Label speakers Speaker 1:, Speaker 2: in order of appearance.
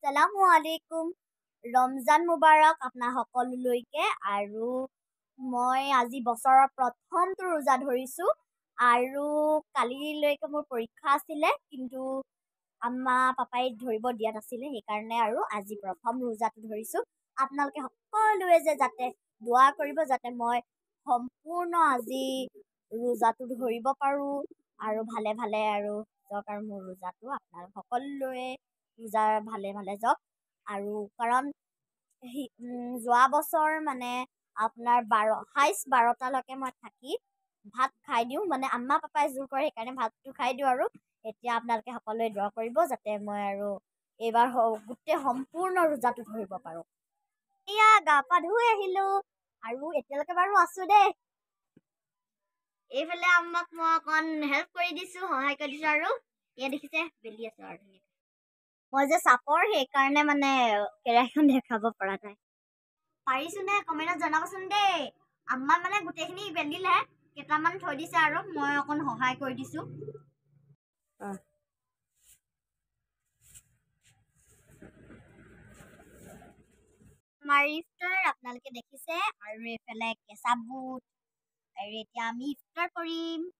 Speaker 1: আসসালামু আলাইকুম ৰমজান মুবাৰক আপোনাৰ সকলোলৈকে আৰু মই আজি বছৰৰ প্ৰথমটো ৰোজা ধৰিছো আৰু কালিলৈকে মোৰ পৰীক্ষা আছিলে কিন্তু আম্মা পাপাই ধৰিব দিয়া নাছিলে সেইকাৰণে আৰু আজি প্ৰথম ৰোজাটো ধৰিছো আপোনালোকে সকলোৱে যে যাতে দোৱা কৰিব যাতে মই সম্পূৰ্ণ আজি ৰোজাটো ধৰিব পাৰো আৰু ভালে ভালে আৰু যাওক আৰু মোৰ ৰোজাটো আপোনালোক সকলোৱে ৰোজা ভালে ভালে যাওক আৰু কাৰণ যোৱা বছৰ মানে আপোনাৰ ২৭-১২টালৈকে মই থাকি ভাত খাই দিওঁ মানে আম্মা পাপাই জোৰ কৰে সেইকাৰণে ভাতটো খাই দিওঁ আৰু এতিয়া আপোনালোকে সকলোৱে দোৱা কৰিব যাতে মই আৰু এইবাৰ গোটেই সম্পূৰ্ণ ৰোজাটো ধৰিব পাৰোঁ। এয়া গা পা ধুই আহিলো আৰু এতিয়ালৈকে বাৰু আছো দেই। এইফালে আম্মাক মই অকণ হেল্প কৰি দিছো সহায় কৰি দিছো আৰু এয়া দেখিছে বেলি আছো আৰু মই যে চাপৰ সেইকাৰণে মানে কেৰাহীখন দেখাব পৰা নাই। পাৰিছো নে কমেণ্টত জনাবচোন দেই। আম্মা মানে গোটেইখিনি বেলিলে কেইটামান থৈ দিছে আৰু মই অকণ সহায় কৰি দিছো। আমাৰ ইফতাৰ আপোনালোকে দেখিছে আৰু এইফালে কেঁচা বুট আৰু এতিয়া আমি ইফতাৰ কৰিম।